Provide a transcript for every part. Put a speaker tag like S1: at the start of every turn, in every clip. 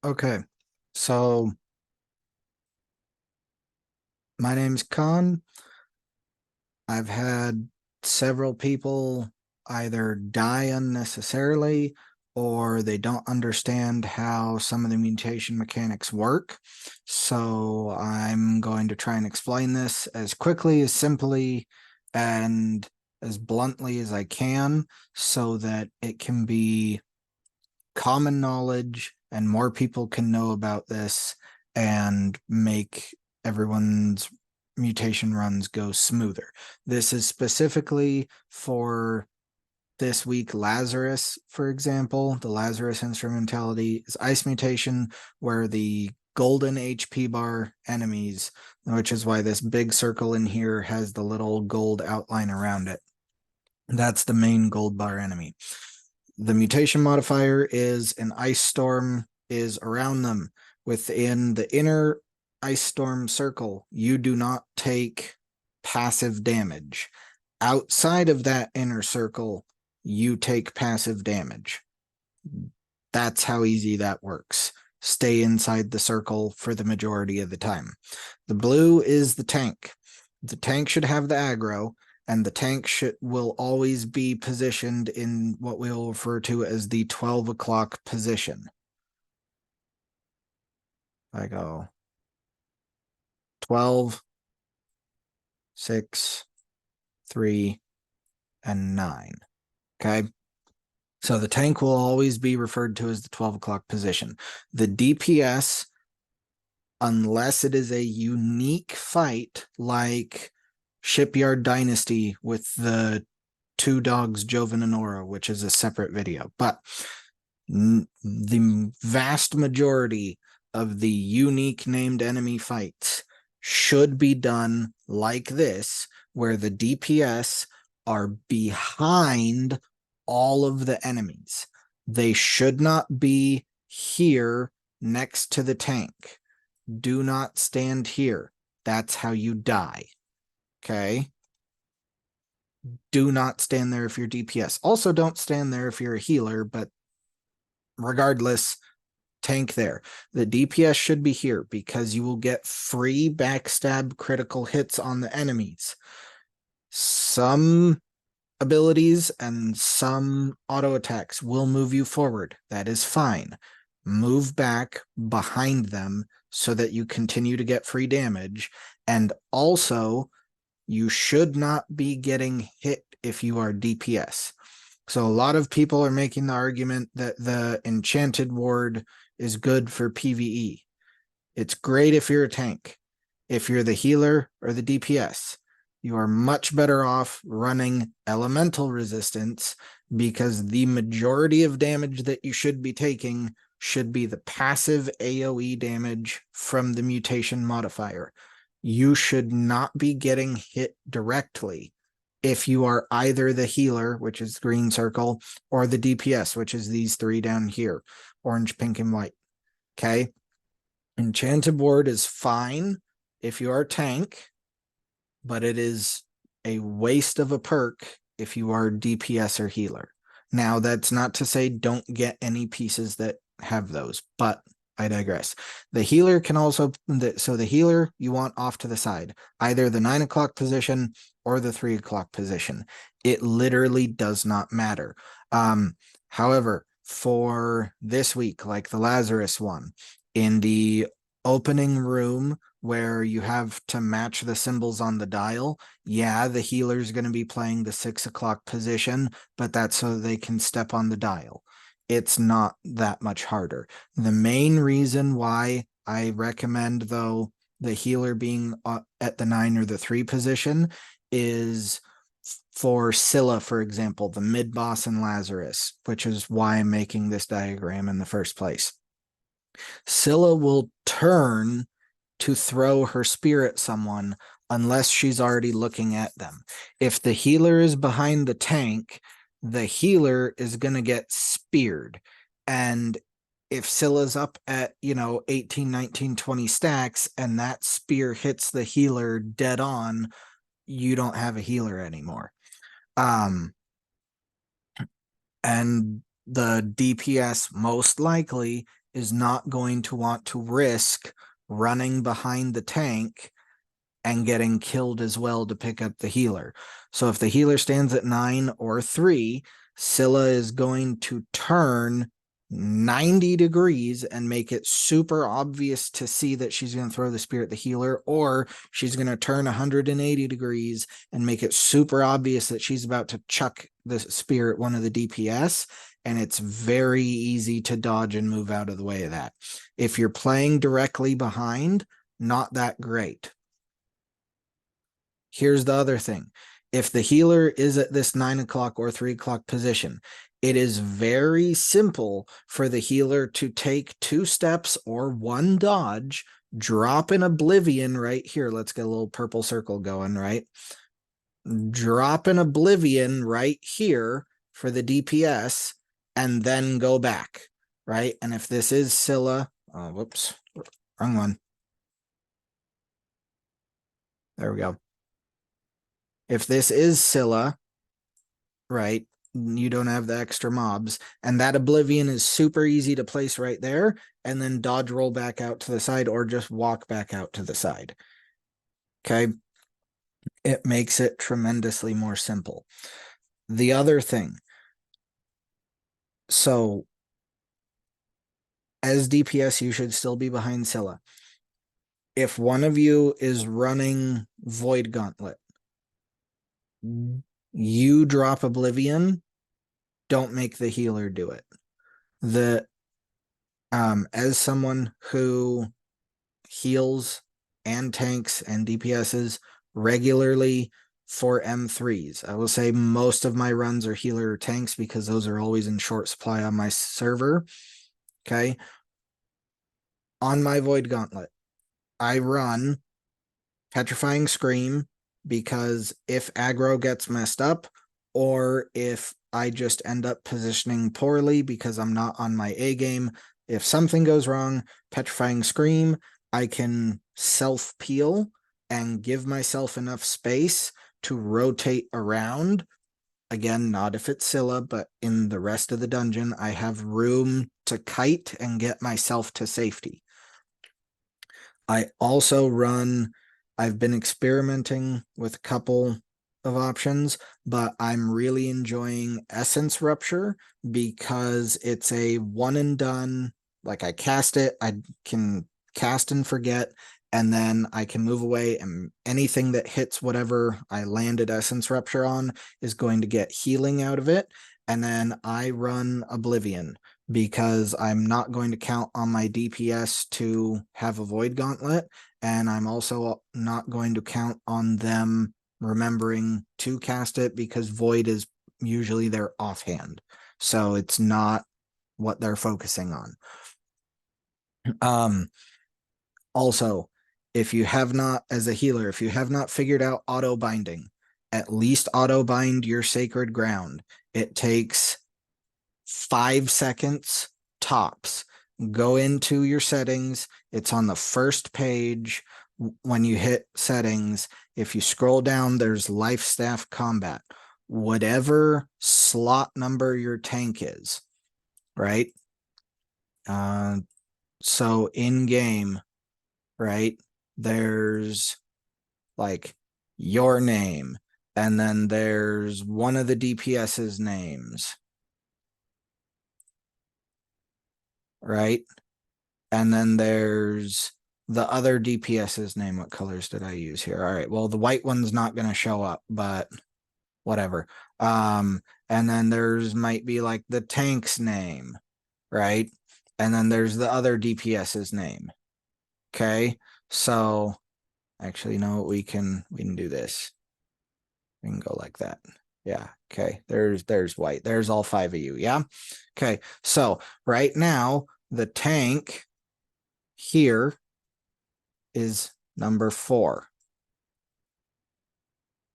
S1: Okay, so my name's Khan. I've had several people either die unnecessarily or they don't understand how some of the mutation mechanics work. So I'm going to try and explain this as quickly, as simply, and as bluntly as I can so that it can be common knowledge and more people can know about this and make everyone's mutation runs go smoother. This is specifically for this week Lazarus, for example. The Lazarus instrumentality is ice mutation, where the golden HP bar enemies, which is why this big circle in here has the little gold outline around it. That's the main gold bar enemy. The mutation modifier is an ice storm is around them. Within the inner ice storm circle, you do not take passive damage. Outside of that inner circle, you take passive damage. That's how easy that works. Stay inside the circle for the majority of the time. The blue is the tank. The tank should have the aggro, and the tank will always be positioned in what we'll refer to as the 12 o'clock position. I go 12, 6, 3, and 9. Okay. So the tank will always be referred to as the 12 o'clock position. The DPS, unless it is a unique fight like Shipyard Dynasty with the two dogs, Joven and Aura, which is a separate video. But the vast majority of the unique named enemy fights should be done like this, where the DPS are behind all of the enemies. They should not be here next to the tank. Do not stand here. That's how you die. Okay? Do not stand there if you're DPS. Also, don't stand there if you're a healer, but regardless, tank there. The DPS should be here because you will get free backstab critical hits on the enemies. Some abilities and some auto attacks will move you forward. That is fine. Move back behind them so that you continue to get free damage. And also, you should not be getting hit if you are DPS. So a lot of people are making the argument that the enchanted ward is good for PvE. It's great if you're a tank. If you're the healer or the DPS, you are much better off running elemental resistance because the majority of damage that you should be taking should be the passive AoE damage from the mutation modifier. You should not be getting hit directly if you are either the healer, which is green circle, or the DPS, which is these three down here, orange, pink, and white. Okay. Enchanted Ward is fine if you are a tank, but it is a waste of a perk if you are DPS or healer. Now, that's not to say don't get any pieces that have those, but I digress. The healer can also, so the healer you want off to the side, either the 9 o'clock position or the 3 o'clock position. It literally does not matter. However, for this week, like the Lazarus one, in the opening room where you have to match the symbols on the dial, yeah, the healer's going to be playing the 6 o'clock position, but that's so they can step on the dial. It's not that much harder. The main reason why I recommend, though, the healer being at the 9 or the 3 position is for Scylla, for example, the mid boss in Lazarus, which is why I'm making this diagram in the first place. Scylla will turn to throw her spear at someone unless she's already looking at them. If the healer is behind the tank, the healer is going to get speared. And if Scylla's up at, 18, 19, 20 stacks and that spear hits the healer dead on, you don't have a healer anymore. And the DPS most likely is not going to want to risk running behind the tank and getting killed as well to pick up the healer. So if the healer stands at 9 or 3, Scylla is going to turn 90 degrees and make it super obvious to see that she's going to throw the spear at the healer, or she's going to turn 180 degrees and make it super obvious that she's about to chuck the spear at one of the DPS, and it's very easy to dodge and move out of the way of that. If you're playing directly behind, not that great. Here's the other thing. If the healer is at this 9 o'clock or 3 o'clock position, it is very simple for the healer to take 2 steps or 1 dodge, drop an oblivion right here. Let's get a little purple circle going, right? Drop an oblivion right here for the DPS and then go back, right? And if this is Scylla, whoops, wrong one. There we go. If this is Scylla, right, you don't have the extra mobs, and that oblivion is super easy to place right there, and then dodge roll back out to the side or just walk back out to the side. Okay. It makes it tremendously more simple. The other thing, so as DPS, you should still be behind Scylla. If one of you is running Void Gauntlet, you drop Oblivion, don't make the healer do it. As someone who heals and tanks and DPSs regularly for M3s, I will say most of my runs are healer or tanks because those are always in short supply on my server. Okay. On my Void Gauntlet, I run Petrifying Scream because if aggro gets messed up, or if I just end up positioning poorly because I'm not on my A game, if something goes wrong, Petrifying Scream, I can self-peel and give myself enough space to rotate around. Again, not if it's Scylla, but in the rest of the dungeon, I have room to kite and get myself to safety. I also run, I've been experimenting with a couple of options, but I'm really enjoying Essence Rupture because it's a one and done. Like I cast it, I can cast and forget, and then I can move away, and anything that hits whatever I landed Essence Rupture on is going to get healing out of it. And then I run Oblivion because I'm not going to count on my DPS to have a Void Gauntlet, and I'm also not going to count on them remembering to cast it because Void is usually their offhand. So it's not what they're focusing on. Also, if you have not, as a healer, if you have not figured out auto binding, at least auto bind your sacred ground. It takes 5 seconds tops. Go into your settings. It's on the first page. When you hit settings, if you scroll down, there's life staff combat. Whatever slot number your tank is, right? So in game, right, there's like your name, and then there's one of the DPS's names, right? And then there's the other DPS's name. What colors did I use here? All right, well, the white one's not going to show up, but whatever. And then there's might be like the tank's name, right? And then there's the other DPS's name. Okay, so actually, no, we can do this. We can go like that. Yeah. Okay. There's white. There's all 5 of you. Yeah. Okay. So right now the tank here is number 4.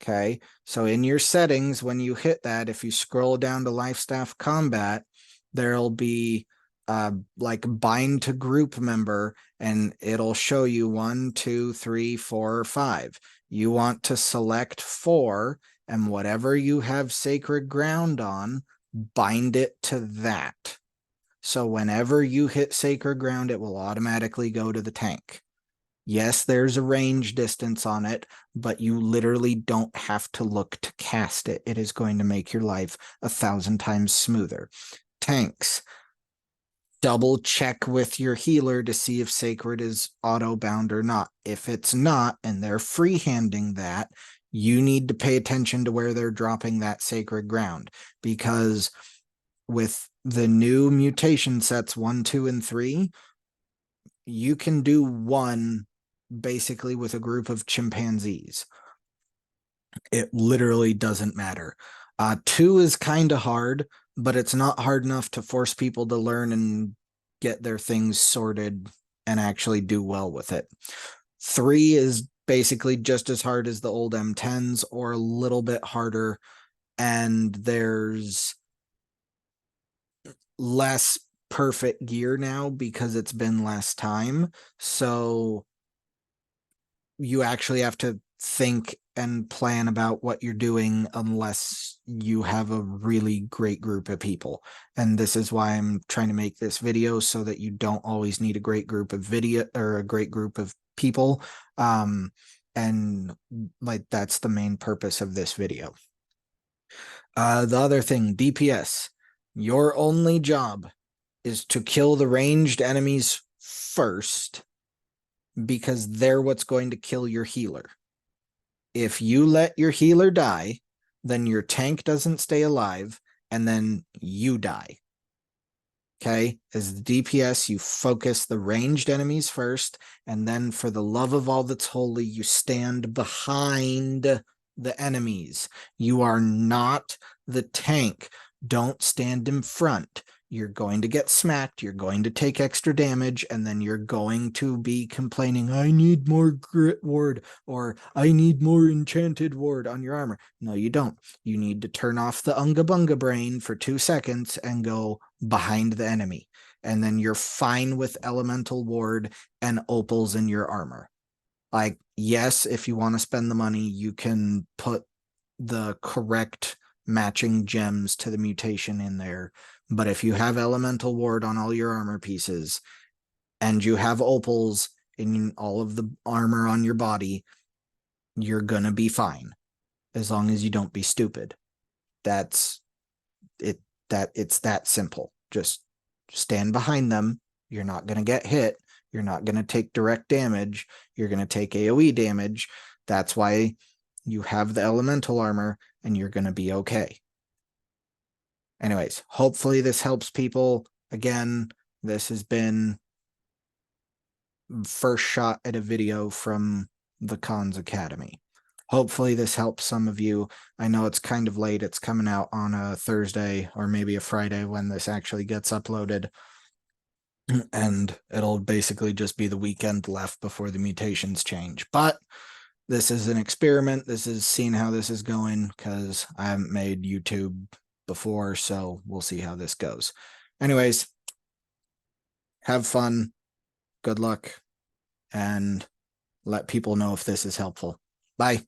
S1: Okay. So in your settings, when you hit that, if you scroll down to life staff combat, there'll be like bind to group member, and it'll show you 1, 2, 3, 4, or 5. You want to select 4, and whatever you have sacred ground on, bind it to that. So whenever you hit sacred ground, it will automatically go to the tank. Yes, there's a range distance on it, but you literally don't have to look to cast it. It is going to make your life 1,000 times smoother. Tanks, double check with your healer to see if sacred is auto bound or not. If it's not, and they're freehanding that, you need to pay attention to where they're dropping that sacred ground, because with the new mutation sets 1, 2, and 3, you can do one basically with a group of chimpanzees. It literally doesn't matter. 2 is kind of hard, but it's not hard enough to force people to learn and get their things sorted and actually do well with it. 3 is basically just as hard as the old M10s or a little bit harder, and there's less perfect gear now because it's been less time. So you actually have to think and plan about what you're doing unless you have a really great group of people. And this is why I'm trying to make this video, so that you don't always need a great group of video or a great group of people. And like, that's the main purpose of this video. The other thing, DPS, your only job is to kill the ranged enemies first, because they're what's going to kill your healer. If you let your healer die, then your tank doesn't stay alive, and then you die. Okay? As the DPS, you focus the ranged enemies first, and then for the love of all that's holy, you stand behind the enemies. You are not the tank. Don't stand in front. You're going to get smacked, you're going to take extra damage, and then you're going to be complaining, I need more grit ward, or I need more enchanted ward on your armor. No, you don't. You need to turn off the Unga Bunga brain for 2 seconds and go behind the enemy. And then you're fine with elemental ward and opals in your armor. Like, yes, if you want to spend the money, you can put the correct matching gems to the mutation in there. But if you have elemental ward on all your armor pieces and you have opals in all of the armor on your body, you're gonna be fine, as long as you don't be stupid. That's it. It's that simple. Just stand behind them. You're not gonna get hit. You're not gonna take direct damage. You're gonna take AoE damage. That's why you have the elemental armor, and you're gonna be okay. Anyways, hopefully this helps people. Again, this has been first shot at a video from the Cons Academy. Hopefully this helps some of you. I know it's kind of late. It's coming out on a Thursday or maybe a Friday when this actually gets uploaded. And it'll basically just be the weekend left before the mutations change. But this is an experiment. This is seeing how this is going, because I haven't made YouTube before, so we'll see how this goes. Anyways, have fun, good luck, and let people know if this is helpful. Bye.